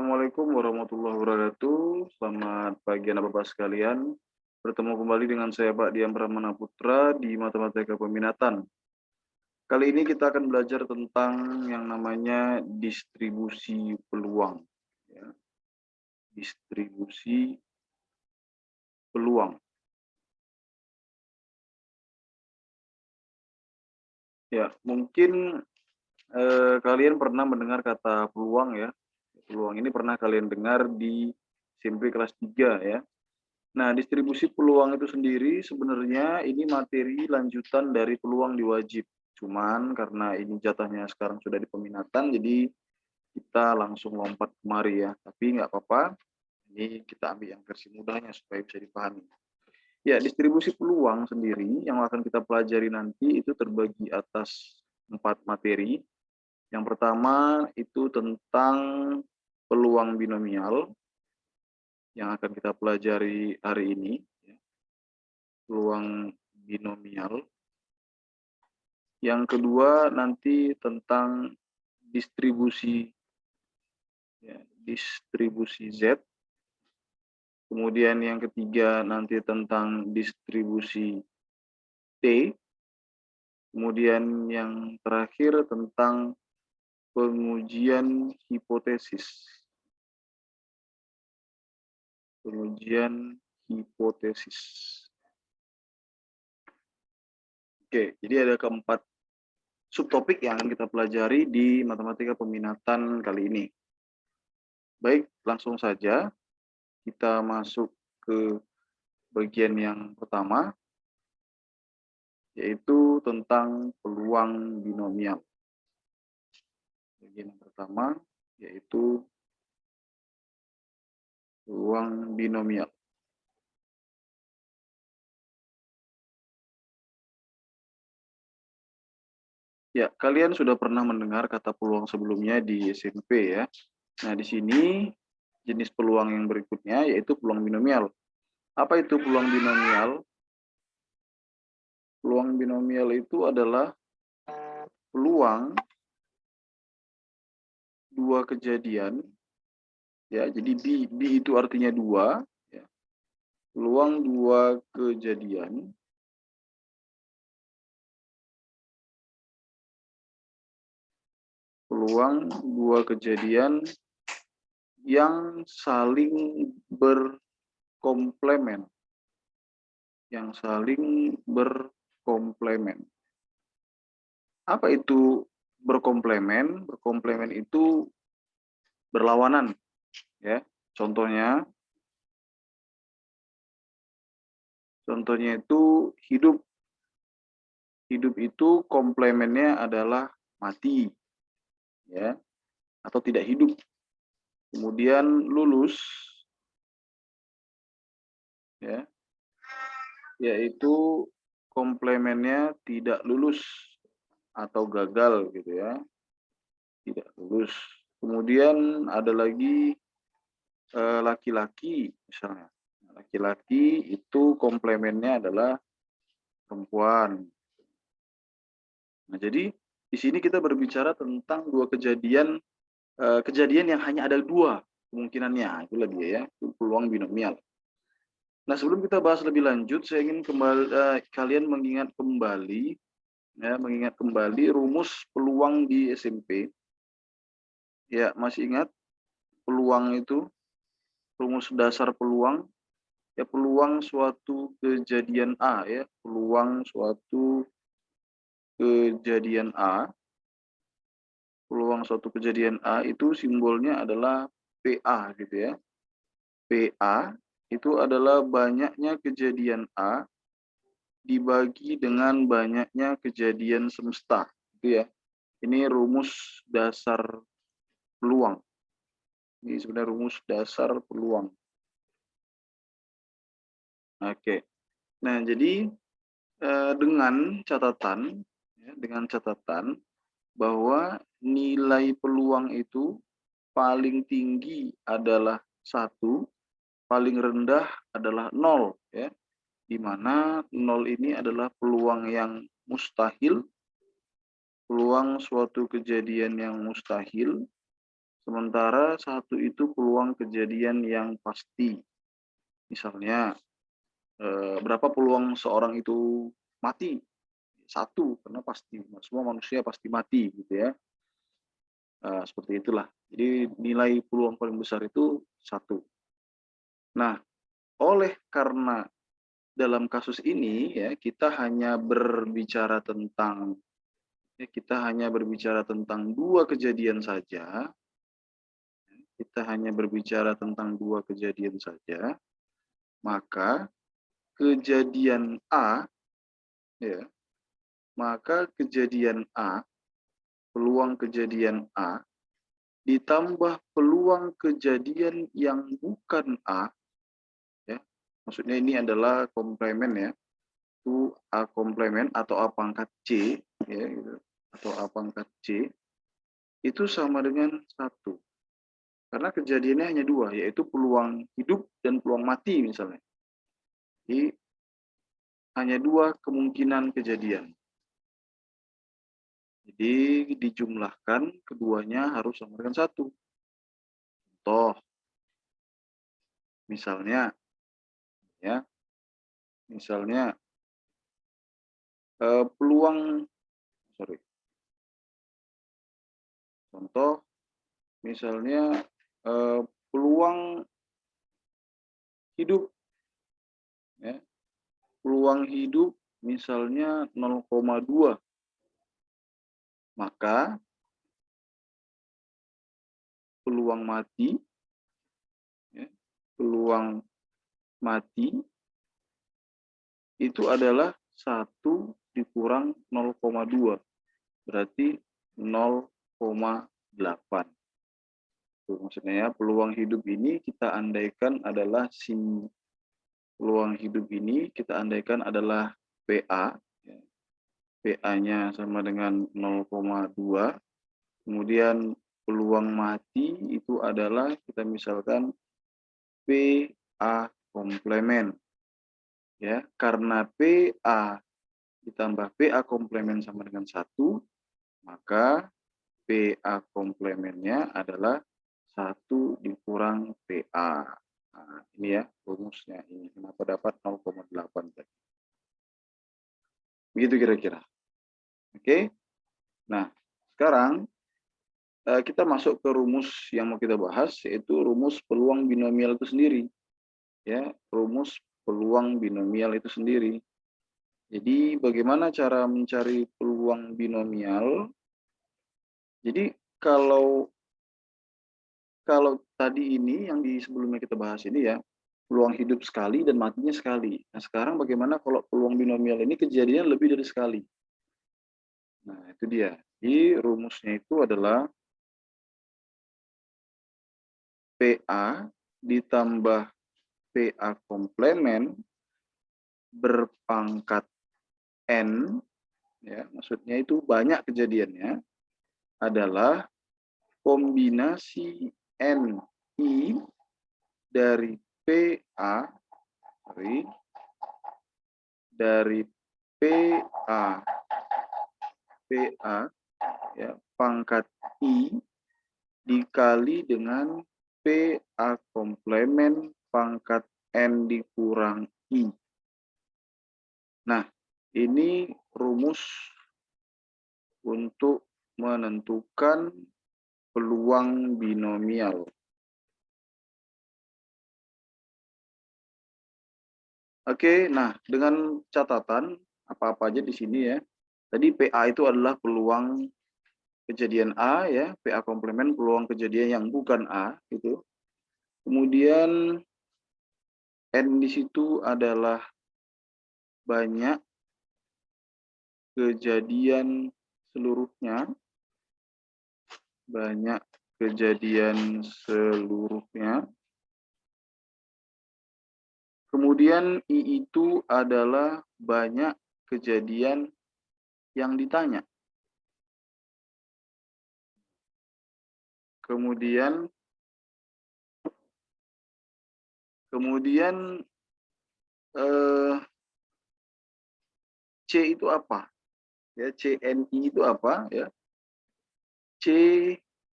Assalamualaikum warahmatullahi wabarakatuh. Selamat pagi anak bapak sekalian. Bertemu kembali dengan saya Pak Dian Pramana Putra di Matematika Peminatan. Kali ini kita akan belajar tentang yang namanya distribusi peluang. Ya. Distribusi peluang. Ya, mungkin kalian pernah mendengar kata peluang ya. Peluang ini pernah kalian dengar di SMP kelas 3 ya. Nah, distribusi peluang itu sendiri sebenarnya ini materi lanjutan dari peluang di wajib. Cuman karena ini jatahnya sekarang sudah di peminatan, jadi kita langsung lompat kemari ya. Tapi nggak apa-apa, ini kita ambil yang versi mudahnya supaya bisa dipahami. Ya, distribusi peluang sendiri yang akan kita pelajari nanti itu terbagi atas 4 materi. Yang pertama itu tentang peluang binomial yang akan kita pelajari hari ini. Peluang binomial. Yang kedua nanti tentang distribusi distribusi Z. Kemudian yang ketiga nanti tentang distribusi T. Kemudian yang terakhir tentang pengujian hipotesis. Pengujian hipotesis. Oke, jadi ada keempat subtopik yang akan kita pelajari di matematika peminatan kali ini. Baik, langsung saja kita masuk ke bagian yang pertama, yaitu tentang peluang binomial. Bagian yang pertama, yaitu peluang binomial. Ya, kalian sudah pernah mendengar kata peluang sebelumnya di SMP ya. Nah, di sini jenis peluang yang berikutnya yaitu peluang binomial. Apa itu peluang binomial? Peluang binomial itu adalah peluang dua kejadian. Ya, jadi bi itu artinya dua. Ya. Peluang dua kejadian yang saling berkomplemen. Apa itu berkomplemen? Berkomplemen itu berlawanan, ya. Contohnya itu hidup. Hidup itu komplemennya adalah mati, ya, atau tidak hidup. Kemudian lulus, ya, yaitu komplemennya tidak lulus atau gagal gitu ya, tidak lulus. Kemudian ada lagi laki-laki misalnya. Laki-laki itu komplemennya adalah perempuan. Nah, jadi di sini kita berbicara tentang dua kejadian yang hanya ada dua kemungkinannya, itulah dia ya, itu peluang binomial. Nah, sebelum kita bahas lebih lanjut, saya ingin kalian mengingat kembali rumus peluang di SMP. Ya, masih ingat peluang itu, rumus dasar peluang? Ya, peluang suatu kejadian A ya, peluang suatu kejadian A. Peluang suatu kejadian A itu simbolnya adalah PA gitu ya. PA itu adalah banyaknya kejadian A dibagi dengan banyaknya kejadian semesta gitu ya. Ini rumus dasar peluang. Ini sebenarnya rumus dasar peluang. Oke. Nah, jadi dengan catatan bahwa nilai peluang itu paling tinggi adalah 1, paling rendah adalah 0 ya. Di mana 0 ini adalah peluang yang mustahil, peluang suatu kejadian yang mustahil. Sementara 1 itu peluang kejadian yang pasti. Misalnya, berapa peluang seorang itu mati? 1, karena pasti, semua manusia pasti mati gitu ya. Seperti itulah. Jadi nilai peluang paling besar itu 1. Nah, oleh karena dalam kasus ini ya, kita hanya berbicara tentang 2 kejadian saja, maka kejadian A ya, maka kejadian A, peluang kejadian A ditambah peluang kejadian yang bukan A ya. Maksudnya ini adalah komplemen ya. Itu A komplemen atau A pangkat C ya gitu. Atau A pangkat C itu sama dengan 1. Karena kejadiannya hanya 2, yaitu peluang hidup dan peluang mati misalnya. Jadi hanya 2 kemungkinan kejadian. Jadi dijumlahkan keduanya harus sama dengan 1. Contoh, misalnya ya, misalnya peluang sorry, contoh misalnya peluang hidup ya, peluang hidup misalnya 0,2, maka peluang mati ya, peluang mati itu adalah 1 dikurang 0,2, berarti 0,8. Itu maksudnya ya, peluang hidup ini kita andaikan adalah peluang hidup ini kita andaikan adalah PA, ya. PA-nya sama dengan 0,2, kemudian peluang mati itu adalah kita misalkan PA komplemen. Ya, karena PA ditambah PA komplemen sama dengan 1, maka PA komplemennya adalah 1 dikurang PA. Nah, ini ya rumusnya ini. Kenapa dapat 0,8 tadi. Begitu kira-kira. Oke. Nah, sekarang kita masuk ke rumus yang mau kita bahas, yaitu rumus peluang binomial itu sendiri. Ya, rumus peluang binomial itu sendiri. Jadi bagaimana cara mencari peluang binomial? Jadi kalau tadi ini yang di sebelumnya kita bahas ini ya, peluang hidup sekali dan matinya sekali. Nah, sekarang bagaimana kalau peluang binomial ini kejadian lebih dari sekali? Nah, itu dia. Jadi rumusnya itu adalah PA ditambah PA komplemen berpangkat N, ya, maksudnya itu banyak kejadiannya, adalah kombinasi NI dari PA, dari PA ya, pangkat I dikali dengan PA komplemen pangkat N dikurang I. Nah, ini rumus untuk menentukan peluang binomial. Oke, nah dengan catatan apa-apa aja di sini ya. Tadi PA itu adalah peluang kejadian A ya, PA komplemen peluang kejadian yang bukan A gitu. Kemudian N di situ adalah banyak kejadian seluruhnya. Banyak kejadian seluruhnya. Kemudian I itu adalah banyak kejadian yang ditanya. Kemudian C itu apa? Ya, CNI itu apa? Ya, C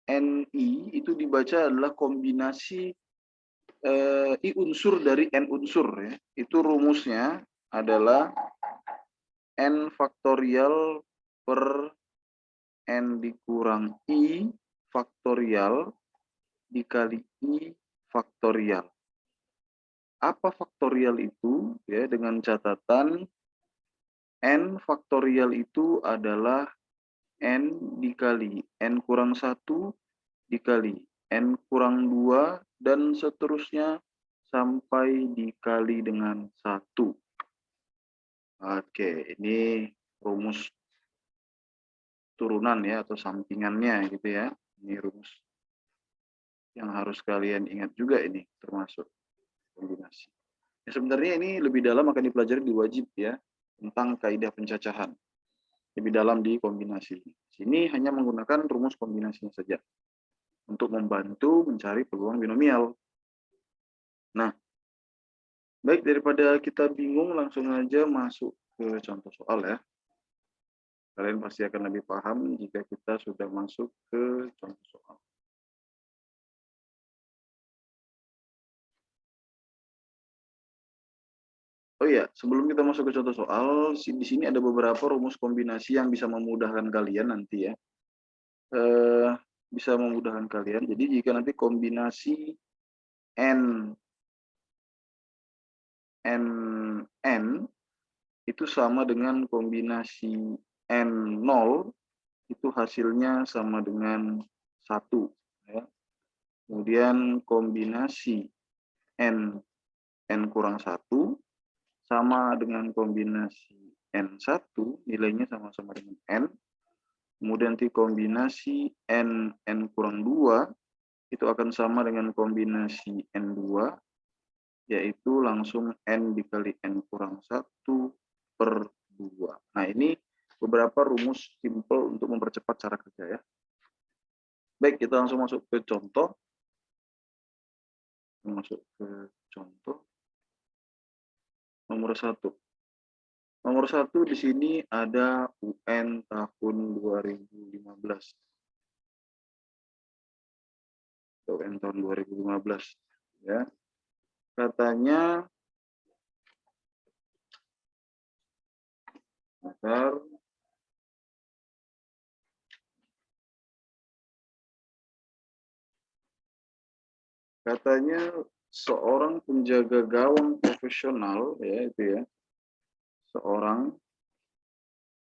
NI itu dibaca adalah kombinasi I unsur dari N unsur ya. Itu rumusnya adalah N faktorial per N dikurang I faktorial dikali I faktorial. Apa faktorial itu? Ya, dengan catatan N faktorial itu adalah N dikali N kurang 1 dikali N kurang 2 dan seterusnya sampai dikali dengan 1. Oke, ini rumus turunan ya atau sampingannya gitu ya. Ini rumus yang harus kalian ingat juga ini termasuk kombinasi. Ya, sebenarnya ini lebih dalam akan dipelajari di wajib ya tentang kaidah pencacahan. Lebih dalam di kombinasi. Sini hanya menggunakan rumus kombinasinya saja untuk membantu mencari peluang binomial. Nah, baik daripada kita bingung langsung aja masuk ke contoh soal ya. Kalian pasti akan lebih paham jika kita sudah masuk ke contoh soal. Oh iya, sebelum kita masuk ke contoh soal, di sini ada beberapa rumus kombinasi yang bisa memudahkan kalian nanti ya. Bisa memudahkan kalian. Jadi jika nanti kombinasi N itu sama dengan kombinasi N0, itu hasilnya sama dengan 1. Ya. Kemudian kombinasi N kurang 1 sama dengan kombinasi N1, nilainya sama-sama dengan N. Kemudian nanti kombinasi N kurang 2, itu akan sama dengan kombinasi N2, yaitu langsung N dikali N kurang 1 per 2. Nah, ini beberapa rumus simple untuk mempercepat cara kerja ya. Baik, kita langsung masuk ke contoh. Masuk ke contoh. Nomor 1. Nomor 1 di sini ada UN tahun 2015. UN tahun 2015 ya. Katanya katanya seorang penjaga gawang profesional ya itu ya. Seorang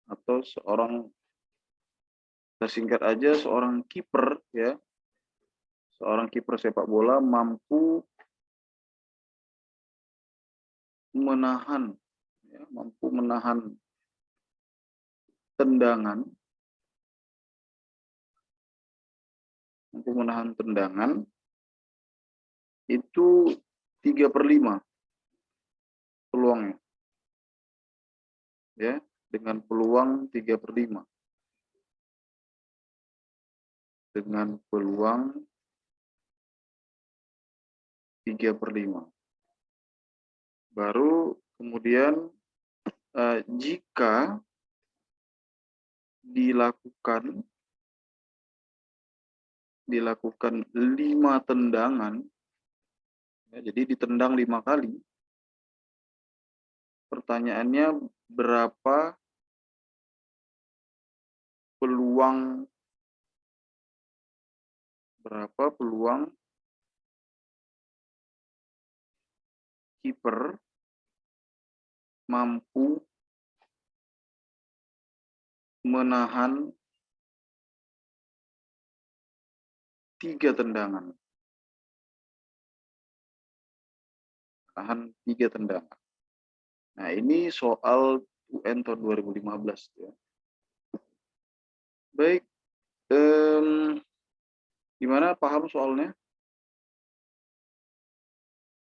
atau seorang, kita singkat aja seorang kiper ya. Seorang kiper sepak bola mampu menahan tendangan, itu 3/5 peluangnya ya, dengan peluang 3/5, dengan peluang 3/5. Baru kemudian jika dilakukan 5 tendangan ya, jadi ditendang 5 kali. Pertanyaannya berapa peluang kiper mampu menahan 3 tendangan. Nah, ini soal UN tahun 2015 ya. Baik, gimana paham soalnya?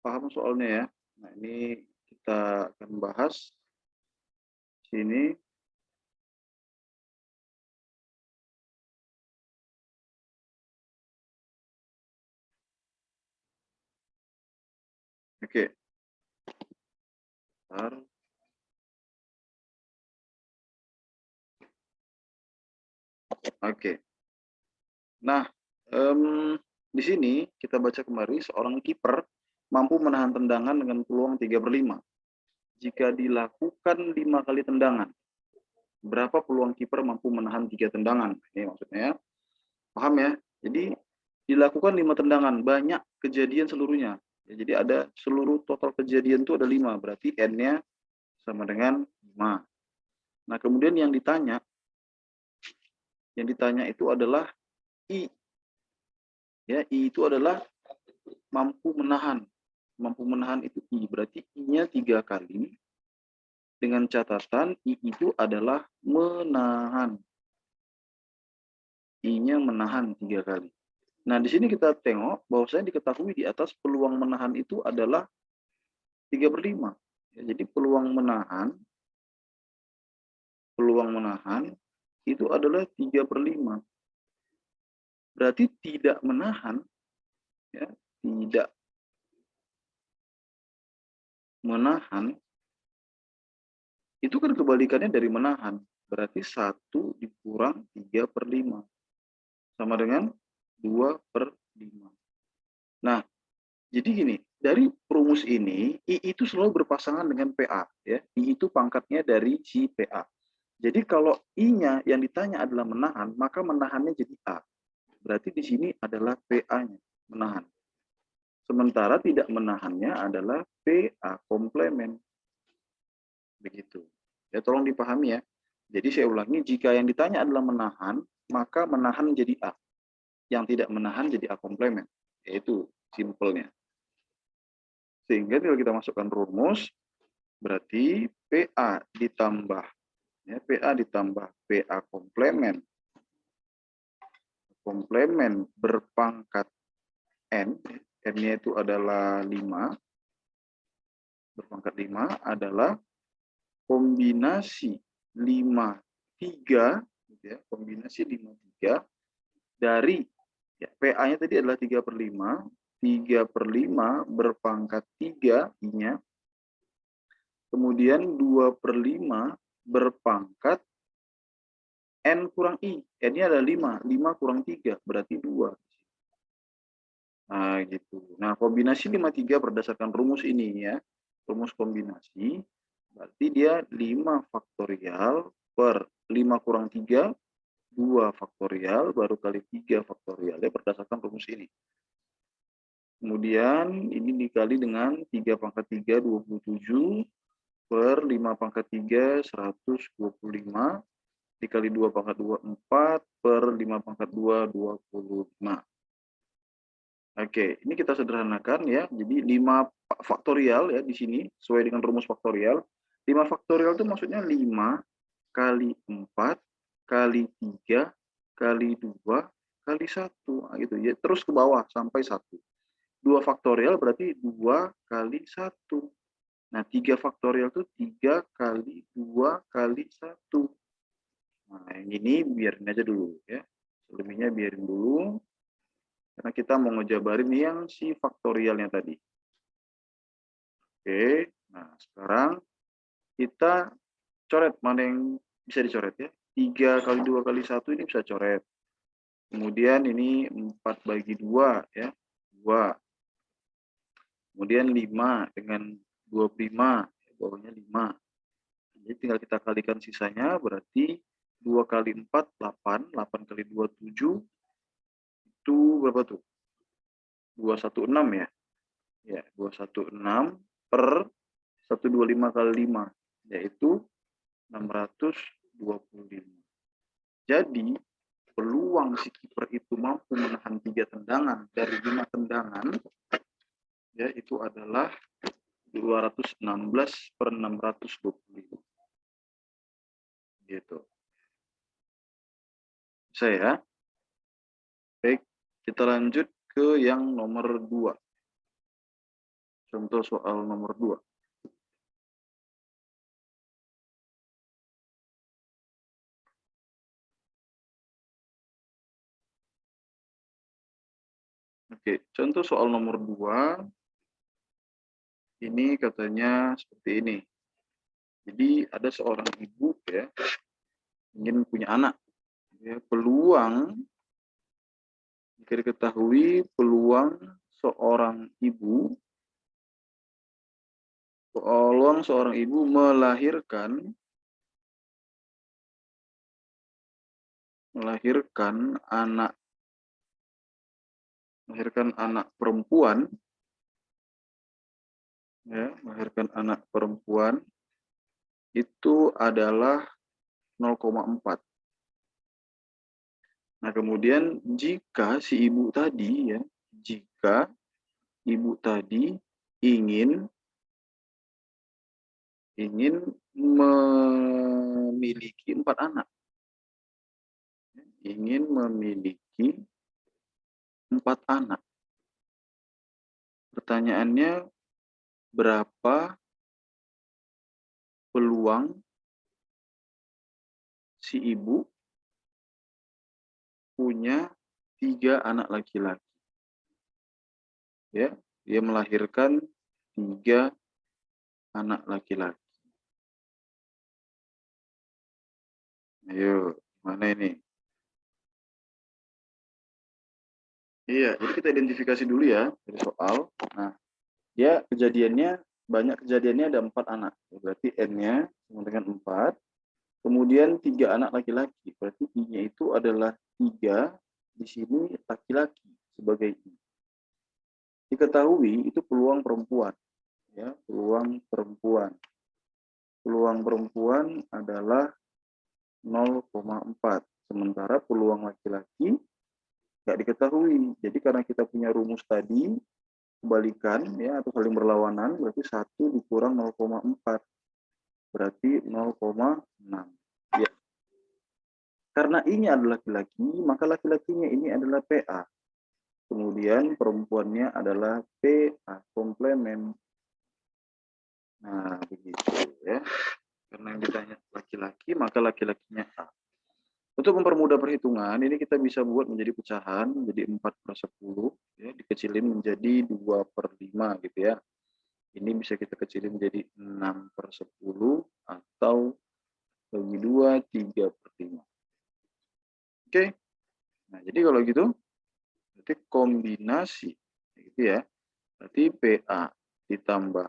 Paham soalnya ya. Nah, ini kita akan bahas sini. Oke. Bentar. Oke. Nah, Di sini kita baca kembali, seorang kiper mampu menahan tendangan dengan peluang 3/5. Jika dilakukan 5 kali tendangan, berapa peluang kiper mampu menahan 3 tendangan? Ini maksudnya, paham ya? Jadi dilakukan 5 tendangan, banyak kejadian seluruhnya. Ya, jadi ada seluruh total kejadian itu ada 5, berarti N-nya sama dengan 5. Nah, kemudian yang ditanya itu adalah I. Ya, I itu adalah mampu menahan. Mampu menahan itu I, berarti I-nya 3 kali. Dengan catatan I itu adalah menahan. I-nya menahan 3 kali. Nah, di sini kita tengok bahwasanya diketahui di atas peluang menahan itu adalah 3/5. Ya, jadi peluang menahan itu adalah 3/5. Berarti tidak menahan, ya, tidak menahan itu kan kebalikannya dari menahan. Berarti 1 dikurang 3/5 sama dengan 2/5. Nah, jadi gini, dari rumus ini, I itu selalu berpasangan dengan PA. Ya. I itu pangkatnya dari si PA. Jadi kalau I-nya yang ditanya adalah menahan, maka menahannya jadi A. Berarti di sini adalah PA-nya, menahan. Sementara tidak menahannya adalah PA komplement. Begitu. Ya, tolong dipahami ya. Jadi saya ulangi, jika yang ditanya adalah menahan, maka menahan jadi A. Yang tidak menahan jadi A komplement. Yaitu simpelnya. Sehingga kalau kita masukkan rumus, berarti PA ditambah PA komplement berpangkat N, N-nya itu adalah 5, berpangkat 5 adalah kombinasi 5/3, ya, kombinasi 5/3 dari, ya, PA-nya tadi adalah 3/5, 3/5 berpangkat 3 I-nya, kemudian 2/5 berpangkat N kurang I. N-nya adalah 5. 5 kurang 3, berarti 2. Nah, gitu. Nah, kombinasi 5/3 berdasarkan rumus ini ya. Rumus kombinasi. Berarti dia 5 faktorial per 5 kurang 3, 2 faktorial, baru kali 3 faktorial. Ya, berdasarkan rumus ini. Kemudian ini dikali dengan 3 pangkat 3, 27. Per 5 pangkat 3, 125. Dikali 2 pangkat 2, 4, per 5 pangkat 2, 25. Oke, ini kita sederhanakan ya. Jadi 5 faktorial ya di sini, sesuai dengan rumus faktorial. 5 faktorial itu maksudnya 5 kali 4, kali 3, kali 2, kali 1. Nah, gitu ya. Terus ke bawah sampai 1. 2 faktorial berarti 2 kali 1. Nah, 3 faktorial itu 3 kali 2 kali 1. Nah, yang ini biarin aja dulu ya. Selebihnya biarin dulu. Karena kita mau ngejabarin yang si faktorialnya tadi. Oke, nah sekarang kita coret mana yang bisa dicoret ya. 3 kali 2 kali 1 ini bisa coret. Kemudian ini 4/2 ya. 2. Kemudian 5 dengan 25. Bawahnya 5. Jadi tinggal kita kalikan sisanya, berarti 2 kali 4, 8. 8 kali 2, 7. Itu berapa tuh? 216 ya? Ya, 216 per 125 kali 5. Yaitu 625. Jadi, peluang si kiper itu mampu menahan 3 tendangan dari 5 tendangan, ya, itu adalah 216 per 625. Gitu. Saya. Baik, kita lanjut ke yang nomor 2. Contoh soal nomor 2. Oke, contoh soal nomor 2. Ini katanya seperti ini. Jadi ada seorang ibu ya, ingin punya anak. Ya, peluang Jika diketahui peluang seorang ibu melahirkan anak perempuan, ya, melahirkan anak perempuan itu adalah 0,4. Nah, kemudian jika si ibu tadi, ya, jika ibu tadi ingin memiliki 4 anak, ingin memiliki 4 anak. Pertanyaannya, berapa peluang si ibu punya 3 anak laki-laki? Ya, dia melahirkan 3 anak laki-laki. Ayo, mana ini? Iya, jadi kita identifikasi dulu ya dari soal. Nah, dia banyak kejadiannya ada 4 anak. Berarti N-nya sama dengan 4. Kemudian 3 anak laki-laki. Berarti I-nya itu adalah 3. Di sini laki-laki sebagai I. Diketahui itu peluang perempuan. Ya, peluang perempuan. Peluang perempuan adalah 0,4. Sementara peluang laki-laki nggak diketahui. Jadi karena kita punya rumus tadi, kebalikan ya atau saling berlawanan, berarti 1 dikurang 0,4. Berarti 0,6. Ya. Karena I-nya adalah laki-laki, maka laki-lakinya ini adalah PA. Kemudian perempuannya adalah PA, komplement. Nah, begitu ya. Karena yang ditanya laki-laki, maka laki-lakinya A. Untuk mempermudah perhitungan, ini kita bisa buat menjadi pecahan, menjadi 4/10, ya, dikecilin menjadi 2/5 gitu ya. Ini bisa kita kecilin menjadi 6/10 atau bagi 2, 3/5. Oke, nah jadi kalau gitu, berarti kombinasi, gitu ya. Berarti PA ditambah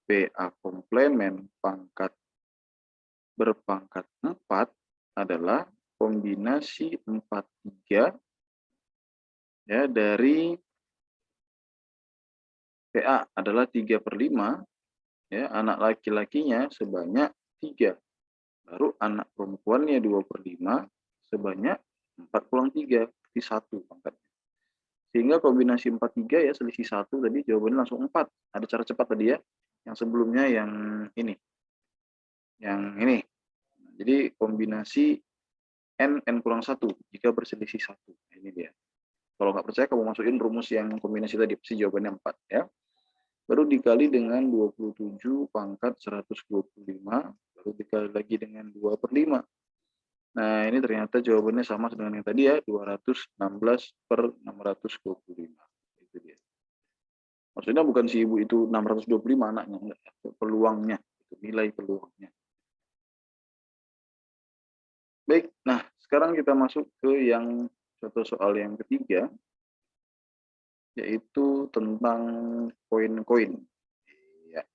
PA komplement berpangkat 4 adalah kombinasi 4/3 ya, dari PA adalah 3/5 ya, anak laki-lakinya sebanyak 3. Baru anak perempuannya 2/5 sebanyak 4/3, berarti 1 pangkatnya. Sehingga kombinasi 4/3 ya, selisih 1 tadi jawabannya langsung 4. Ada cara cepat tadi ya. Yang sebelumnya yang ini. Yang ini. Jadi kombinasi N kurang 1 jika berselisih 1. Ini dia. Kalau nggak percaya kamu masukin rumus yang kombinasi tadi, pasti jawabannya 4 ya. Baru dikali dengan 27 pangkat 125, baru dikali lagi dengan 2/5. Nah, ini ternyata jawabannya sama dengan yang tadi ya, 216/625. Itu dia. Maksudnya bukan si ibu itu 625 anaknya, enggak, peluangnya, itu nilai peluangnya. Baik, nah sekarang kita masuk ke yang contoh soal yang ketiga, yaitu tentang koin-koin. Ya.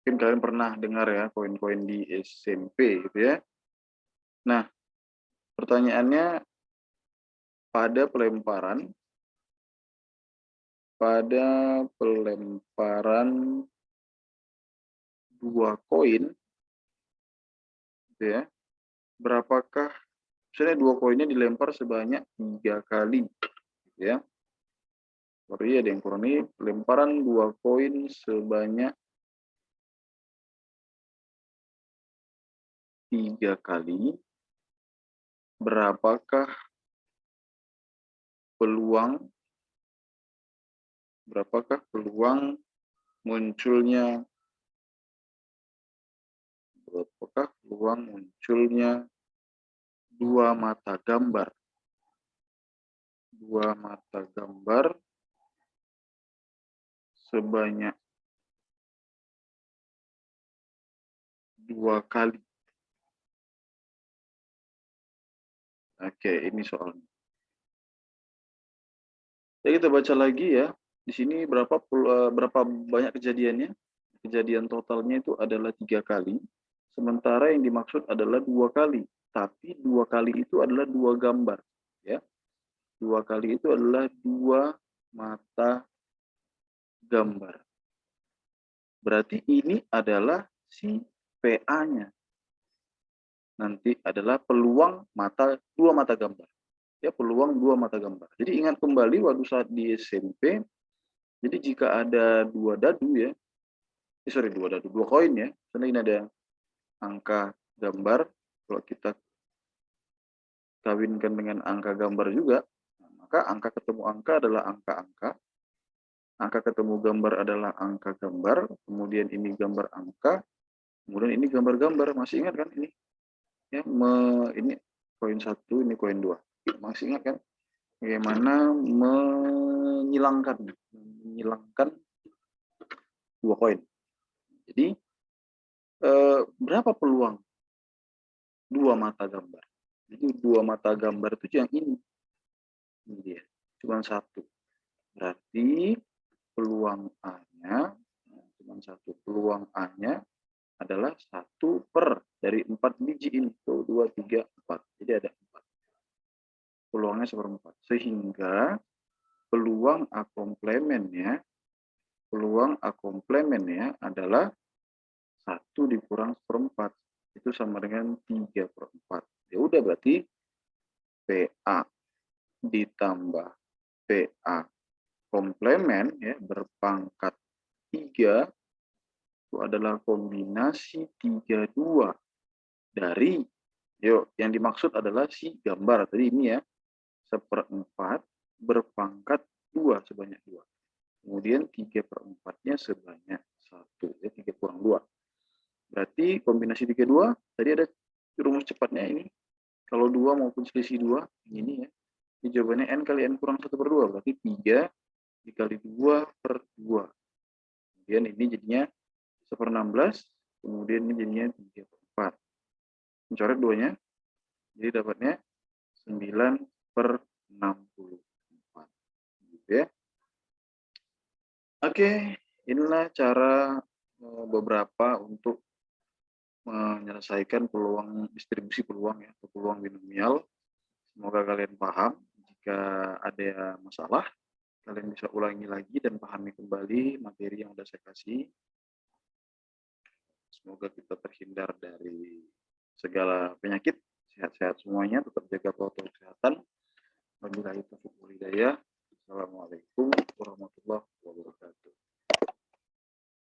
Mungkin kalian pernah dengar ya koin-koin di SMP gitu ya. Nah, pertanyaannya pada pelemparan 2 koin gitu ya. Berapakah misalnya 2 koinnya dilempar sebanyak 3 kali gitu ya. Sorry ada yang kurang nih, pelemparan 2 koin sebanyak 3 kali. Berapakah peluang munculnya dua mata gambar sebanyak 2 kali. Oke, ini soalnya. Ya kita baca lagi ya. Di sini berapa banyak kejadiannya? Kejadian totalnya itu adalah 3 kali. Sementara yang dimaksud adalah 2 kali. Tapi 2 kali itu adalah 2 gambar. Ya. 2 kali itu adalah 2 mata gambar. Berarti ini adalah si PA-nya. Nanti adalah peluang dua mata gambar. Ya, peluang 2 mata gambar. Jadi ingat kembali waktu saat di SMP, jadi jika ada 2 dadu ya, dua koin ya. Karena ini ada angka gambar, kalau kita kawinkan dengan angka gambar juga, maka angka ketemu angka adalah angka-angka, angka ketemu gambar adalah angka gambar, kemudian ini gambar angka, kemudian ini gambar-gambar. Masih ingat kan ini? Ya, ini koin 1, ini koin 2. Masih ingat kan? Bagaimana menghilangkan 2 koin. Jadi berapa peluang 2 mata gambar? Jadi 2 mata gambar itu yang ini dia, cuma 1. Berarti peluang A-nya cuma 1. Peluang A-nya adalah 1 per dari 4 biji ini. 1, 2, 3, 4. Jadi ada 4. Peluangnya 1/4. Sehingga peluang A komplemennya adalah 1 dikurang 1/4. Itu sama dengan 3/4. Ya udah, berarti PA ditambah PA komplemen ya berpangkat 3 itu adalah kombinasi 32 dari yang dimaksud adalah si gambar tadi ini ya, 1/4 berpangkat 2 sebanyak 2. Kemudian 3/4-nya sebanyak 1 ya, 3 kurang 2. Berarti kombinasi 32 tadi ada rumus cepatnya ini. Kalau 2 maupun selisih 2 ini ya. Ini jawabannya N kali N kurang 1/2, berarti 3 dikali 2/2. Kemudian ini jadinya 1/16, kemudian ini jadinya 3/4. Mencoret 2-nya, jadi dapatnya 9/64. Gitu ya. Oke, inilah cara beberapa untuk menyelesaikan distribusi peluang ya, atau peluang binomial. Semoga kalian paham. Jika ada masalah, kalian bisa ulangi lagi dan pahami kembali materi yang sudah saya kasih. Semoga kita terhindar dari segala penyakit. Sehat-sehat semuanya, tetap jaga protokol kesehatan. Wabillahi taufiq wal hidayah. Assalamualaikum